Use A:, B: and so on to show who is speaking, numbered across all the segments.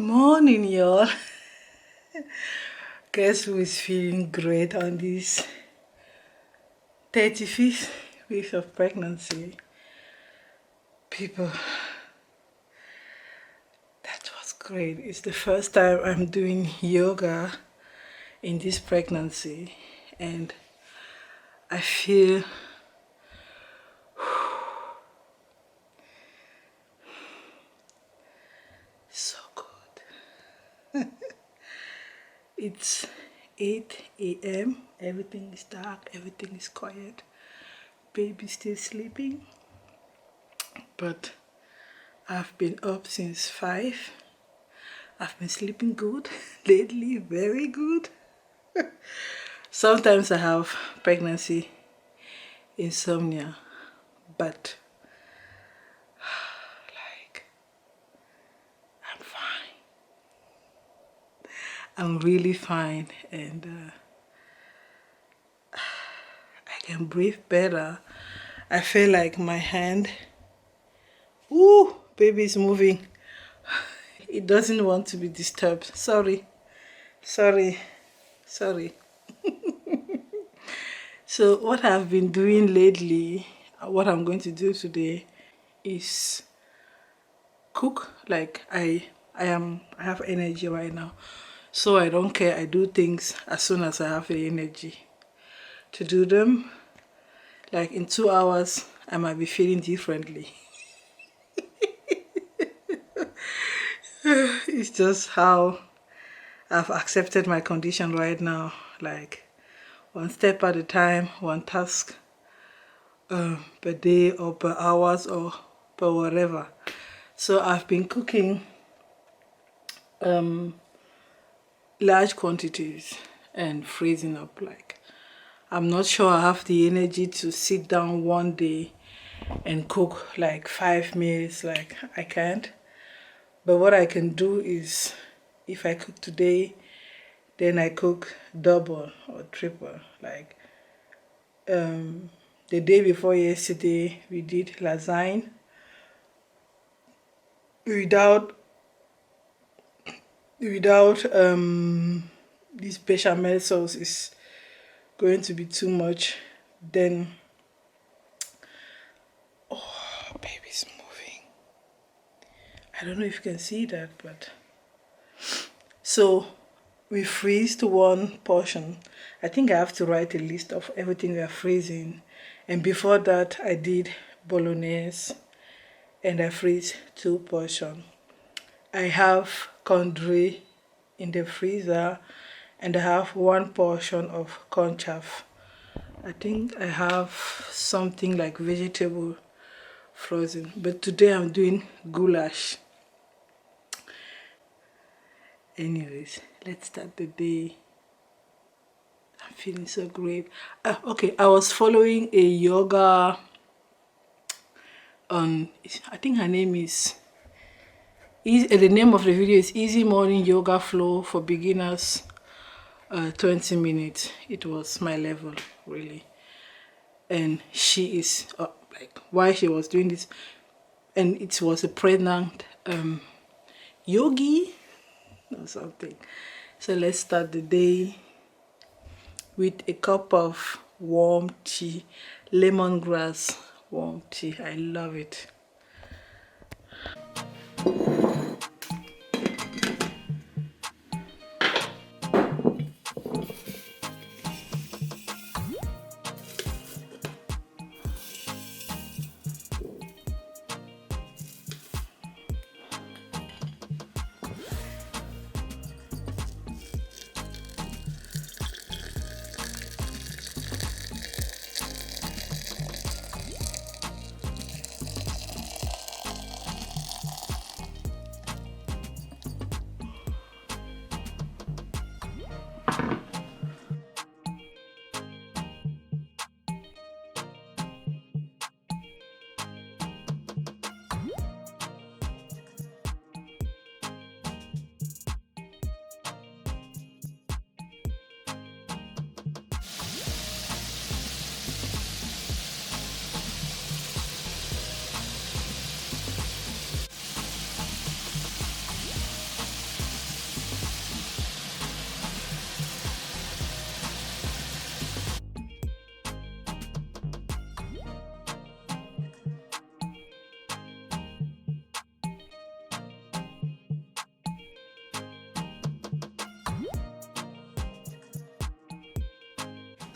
A: morning, y'all. Guess who is feeling great on this 35th week of pregnancy? People, that was great. It's the first time I'm doing yoga in this pregnancy, and I feel so good. It's 8 a.m. Everything is dark, everything is quiet. Baby's still sleeping, but I've been up since 5. I've been sleeping good lately, very good. Sometimes I have pregnancy insomnia, but like, I'm fine. I'm really fine, and I can breathe better. I feel like my hand, ooh, baby is moving. It doesn't want to be disturbed. Sorry. So what I've been doing lately, what I'm going to do today is cook. Like I have energy right now, so I don't care. I do things as soon as I have the energy to do them. Like in 2 hours I might be feeling differently. It's just how I've accepted my condition right now, like one step at a time, one task per day or per hours or per whatever. So I've been cooking large quantities and freezing up. Like, I'm not sure I have the energy to sit down one day and cook like 5 meals. Like, I can't. But what I can do is, if I cook today, then I cook double or triple. Like the day before yesterday, we did lasagna without this bechamel sauce is going to be too much. Then, oh, baby's moving. I don't know if you can see that, but so we freezed one portion. I think I have to write a list of everything we are freezing. And before that, I did bolognese, and I freeze 2 portions. I have condre in the freezer, and I have 1 portion of corn chaff. I think I have something like vegetable frozen, but today I'm doing goulash. Anyways, let's start the day. I'm feeling so great. Okay, I was following a yoga on, I think her name is, the name of the video is Easy Morning Yoga Flow for Beginners, 20 minutes. It was my level, really. And she is, like, why she was doing this, and it was a pregnant yogi or something. So let's start the day with a cup of warm tea, lemongrass warm tea. I love it.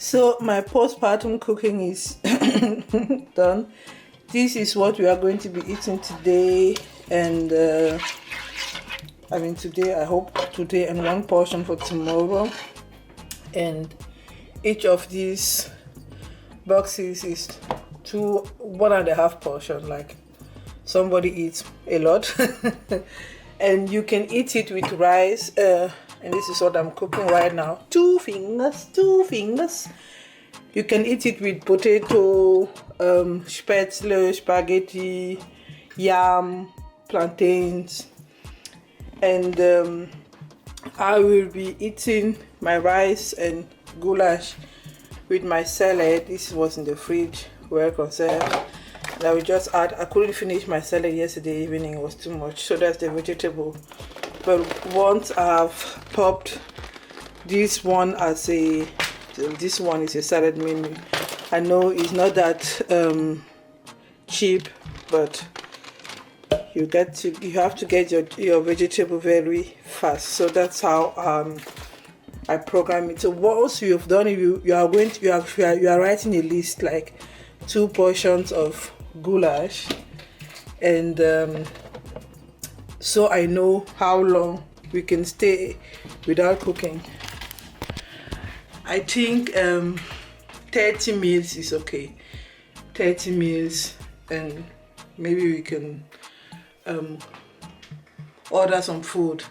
A: So my postpartum cooking is done. This is what we are going to be eating today, and today, I hope today, and one portion for tomorrow. And each of these boxes is 1.5 portion, like somebody eats a lot. And you can eat it with rice, and this is what I'm cooking right now. 2 fingers. You can eat it with potato, spätzle, spaghetti, yam, plantains, and I will be eating my rice and goulash with my salad. This was in the fridge, well conserved. And I will just add, I couldn't finish my salad yesterday evening, it was too much, so that's the vegetable. But once I've popped this one as this one is a salad menu. I know it's not that cheap, but you have to get your vegetable very fast. So that's how I program it. So once you've done it, you are writing a list, like 2 portions of goulash, and so I know how long we can stay without cooking. I think 30 meals is okay. 30 meals, and maybe we can order some food